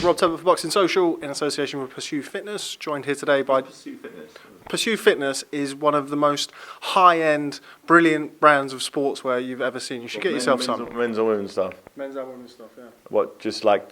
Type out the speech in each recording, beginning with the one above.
Rob Tebbutt for Boxing Social in association with Pursue Fitness. Joined here today by Pursue Fitness. Pursue Fitness is one of the most high-end, brilliant brands of sportswear you've ever seen. You should get yourself some. Men's or women's stuff. Men's and women's stuff, yeah. What, just like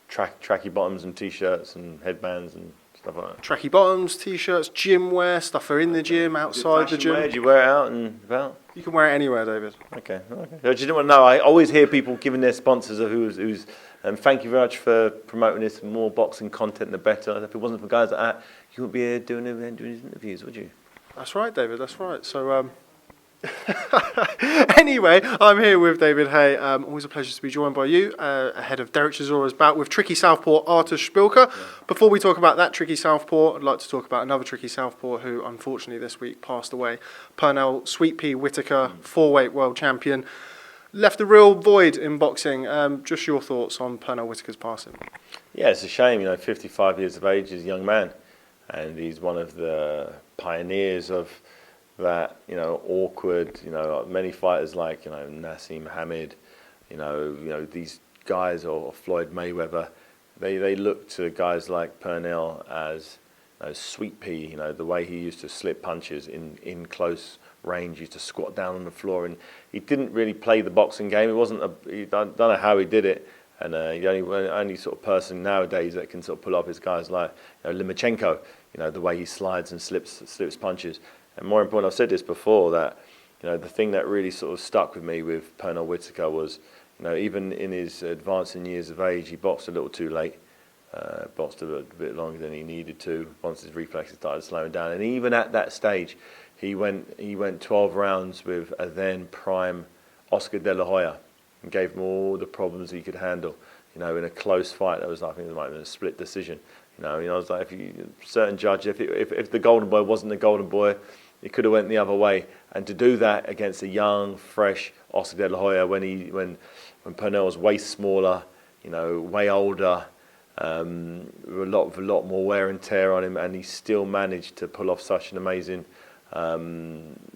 tracky bottoms and t-shirts and headbands and stuff like that? Tracky bottoms, t-shirts, gym wear, stuff for in the gym, outside the gym. Do you wear it out and about? You can wear it anywhere, David. Okay. I just didn't want to know. I always hear people giving their sponsors of who's. And thank you very much for promoting this. More boxing content, the better. If it wasn't for guys like that, you wouldn't be here doing these interviews, would you? That's right, David. That's right. So, anyway, I'm here with David Haye. Always a pleasure to be joined by you ahead of Derek Chisora's bout with tricky southpaw Chisora-Szpilka. Yeah. Before we talk about that tricky southpaw, I'd like to talk about another tricky southpaw who, unfortunately, this week passed away. Pernell Sweet Pea Whitaker, 4-weight world champion. Left a real void in boxing. Just your thoughts on Pernell Whitaker's passing? Yeah, it's a shame. 55 years of age, he's a young man, and he's one of the pioneers of that. Awkward. Many fighters like Nassim Muhammad, these guys, or Floyd Mayweather. They look to guys like Pernell as Sweet Pea. The way he used to slip punches in close range, used to squat down on the floor, and he didn't really play the boxing game. It wasn't I don't know how he did it, and the only sort of person nowadays that can sort of pull off his guys like Lomachenko. The way he slides and slips punches. And more important, I've said this before, that the thing that really sort of stuck with me with Pernell Whitaker was even in his advancing years of age, he boxed a little too late. Boxed a bit longer than he needed to once his reflexes started slowing down, and even at that stage, he went 12 rounds with a then prime Oscar De La Hoya and gave him all the problems he could handle. In a close fight that was, I think it might have been a split decision. I was like, certain judge, if the Golden Boy wasn't the Golden Boy, it could have went the other way. And to do that against a young, fresh Oscar De La Hoya when Pernell was way smaller, way older. With a lot more wear and tear on him, and he still managed to pull off such an amazing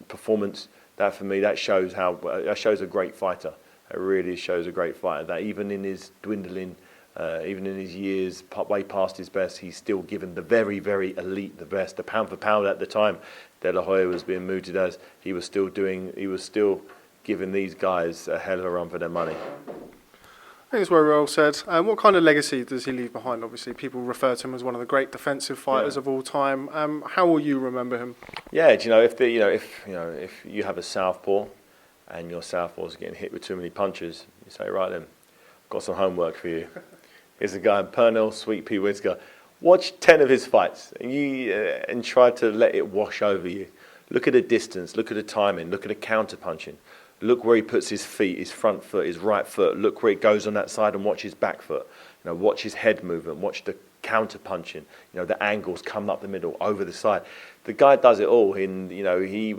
performance. That, for me, that shows a great fighter. It really shows a great fighter. That even in his dwindling, even in his years way past his best, he's still given the very, very elite the best. The pound for pound at the time De La Hoya was being mooted as, he was still giving these guys a hell of a run for their money. I think it's very well said. What kind of legacy does he leave behind? Obviously, people refer to him as one of the great defensive fighters of all time. How will you remember him? Yeah, if you have a southpaw and your southpaw's getting hit with too many punches, you say, right then, I've got some homework for you. Here's a guy, Pernell Sweet Pea Whitaker. Watch 10 of his fights and try to let it wash over you. Look at the distance, look at the timing, look at the counter punching. Look where he puts his feet, his front foot, his right foot. Look where it goes on that side, and watch his back foot. Watch his head movement. Watch the counter punching. The angles come up the middle, over the side. The guy does it all. And he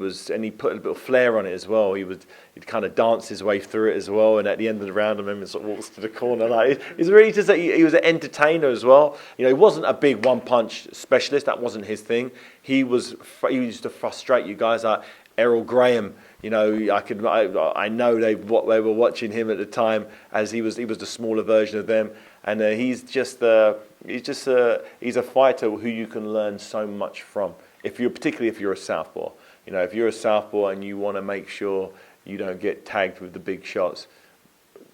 put a little flair on it as well. He'd kind of dance his way through it as well. And at the end of the round, I remember sort of walks to the corner. He's really just he was an entertainer as well. He wasn't a big one punch specialist. That wasn't his thing. He used to frustrate you guys like Errol Graham. I know they were watching him at the time, as he was the smaller version of them, and he's a fighter who you can learn so much from. Particularly if you're a southpaw, if you're a southpaw and you want to make sure you don't get tagged with the big shots,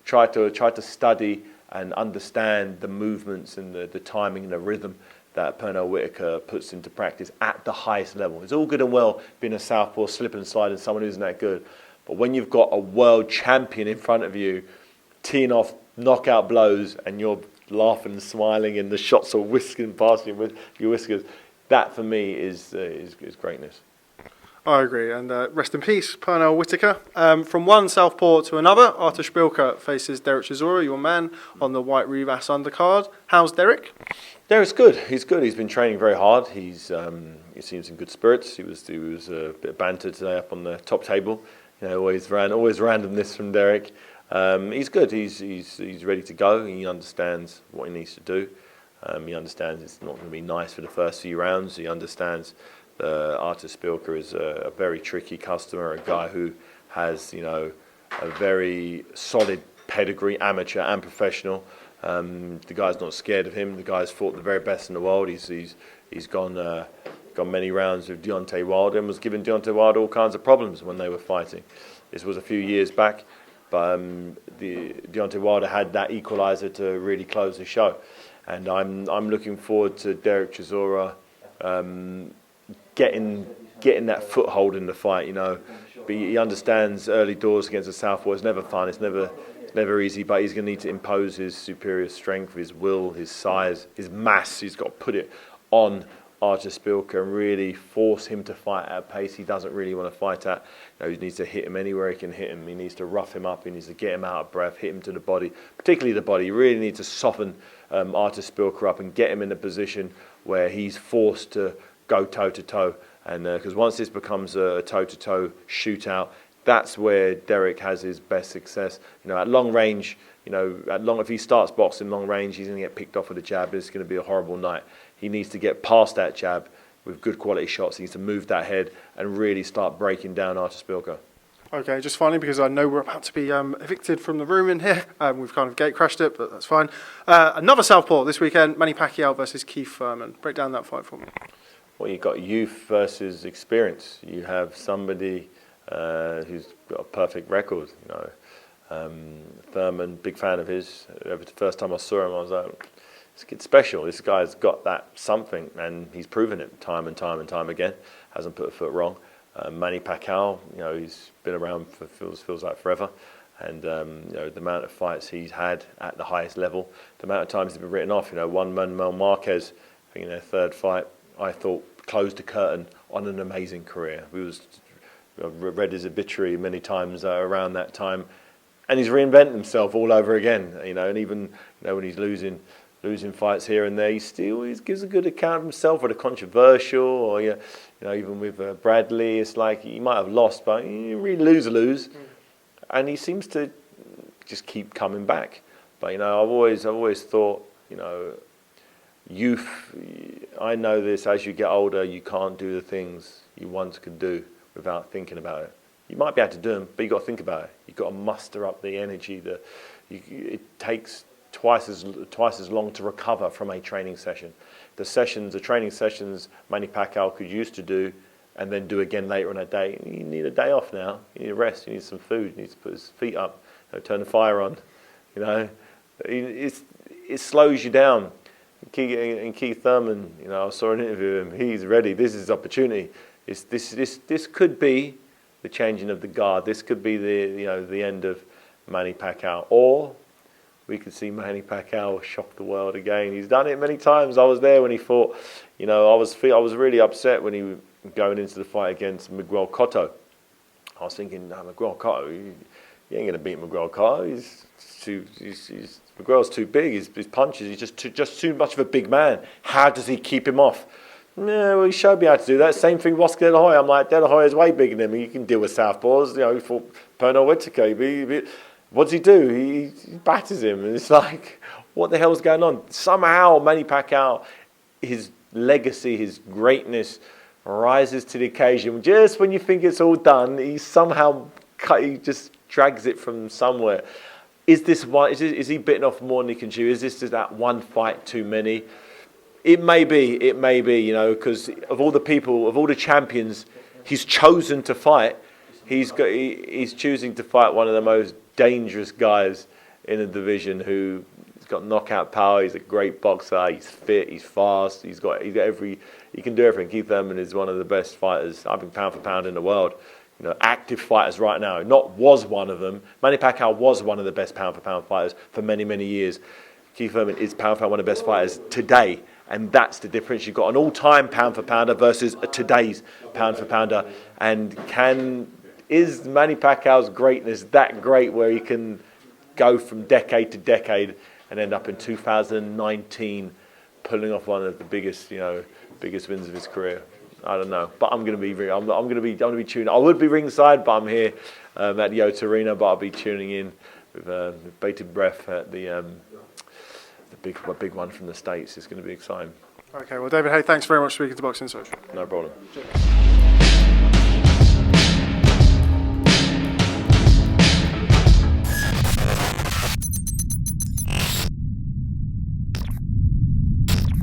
try to study and understand the movements and the timing and the rhythm that Pernell Whitaker puts into practice at the highest level. It's all good and well being a southpaw, slip and slide, and someone who isn't that good. But when you've got a world champion in front of you, teeing off knockout blows, and you're laughing and smiling, and the shots are whisking past you with your whiskers, that for me is greatness. I agree, and rest in peace, Pernell Whitaker. From one southpaw to another, Szpilka faces Derek Chisora, your man, on the Whyte-Rivas undercard. How's Derek? Derek's good. He's good. He's been training very hard. He seems in good spirits. He was a bit of banter today up on the top table. Always randomness from Derek. He's good. He's ready to go. He understands what he needs to do. He understands it's not going to be nice for the first few rounds. He understands Szpilka is a very tricky customer, a guy who has a very solid pedigree, amateur and professional. The guy's not scared of him. The guy's fought the very best in the world. He's gone many rounds with Deontay Wilder and was giving Deontay Wilder all kinds of problems when they were fighting. This was a few years back, but Deontay Wilder had that equaliser to really close the show. And I'm looking forward to Derek Chisora getting that foothold in the fight. You know, he understands early doors against a southpaw. It's never fun. It's never easy. But he's going to need to impose his superior strength, his will, his size, his mass. He's got to put it on Szpilka and really force him to fight at a pace he doesn't really want to fight at. You know, he needs to hit him anywhere he can hit him. He needs to rough him up. He needs to get him out of breath, hit him to the body, particularly the body. He really needs to soften Szpilka up and get him in a position where he's forced to go toe-to-toe. And because once this becomes a toe-to-toe shootout, that's where Derek has his best success. You know, at long range, if he starts boxing long range, he's going to get picked off with a jab. It's going to be a horrible night. He needs to get past that jab with good quality shots. He needs to move that head and really start breaking down Szpilka. Okay, just finally, because I know we're about to be evicted from the room in here. We've kind of gate crashed it, but that's fine. Another southpaw this weekend, Manny Pacquiao versus Thurman. Break down that fight for me. Well, you've got youth versus experience. You have somebody who's got a perfect record. You know, Thurman, big fan of his. The first time I saw him, I was like, this kid's special. This guy's got that something, and he's proven it time and time and time again. Hasn't put a foot wrong. Manny Pacquiao, you know, he's been around for feels like forever, and you know, the amount of fights he's had at the highest level, the amount of times he's been written off. You know, Manuel Marquez, I think in their third fight, I thought closed the curtain on an amazing career. I've read his obituary many times around that time, and he's reinvented himself all over again. You know, and even when he's losing fights here and there, he gives a good account of himself, whether controversial or even with Bradley, it's like he might have lost, but you really lose, and he seems to just keep coming back. But you know, I've always thought, you know, youth. I know this. As you get older, you can't do the things you once could do without thinking about it. You might be able to do them, but you got to think about it. You got to muster up the energy. It takes twice as long to recover from a training session. The training sessions Manny Pacquiao could used to do and then do again later on a day. You need a day off now. You need a rest. You need some food. You need to put his feet up, turn the fire on. You know, it slows you down. Thurman, you know, I saw an interview with him. He's ready. This is his opportunity. This could be the changing of the guard. This could be the end of Manny Pacquiao, or we could see Manny Pacquiao shock the world again. He's done it many times. I was there when he fought. You know, I was really upset when he was going into the fight against Miguel Cotto. I was thinking, no, Miguel Cotto, you ain't going to beat Miguel Cotto. Miguel's too big. His punches, he's just too much of a big man. How does he keep him off? No, well, he showed me how to do that. Same thing with Oscar De La Hoya. I'm like, De La Hoya is way bigger than him. He can deal with southpaws. You know, he fought Pernell Whitaker. What does he do? He batters him. And it's like, what the hell's going on? Somehow, Manny Pacquiao, his legacy, his greatness rises to the occasion. Just when you think it's all done, he just drags it from somewhere. Is he bitten off more than he can chew? Is this just that one fight too many? It may be, you know, because of all the champions he's chosen to fight, he's choosing to fight one of the most dangerous guys in the division who's got knockout power. He's a great boxer. He's fit. He's fast. He can do everything. Thurman is one of the best fighters, I think, pound for pound in the world. You know, active fighters right now. Was one of them. Manny Pacquiao was one of the best pound for pound fighters for many, many years. Thurman is pound for pound one of the best fighters today. And that's the difference. You've got an all-time pound for pounder versus today's pound for pounder. And is Manny Pacquiao's greatness that great where he can go from decade to decade and end up in 2019 pulling off one of the biggest wins of his career? I don't know, but I'm going to be tuning. I would be ringside, but I'm here at the O2 Arena, but I'll be tuning in with bated breath at the big one from the States. It's going to be exciting. Okay, well, David Haye, thanks very much for speaking to Boxing Social. No problem.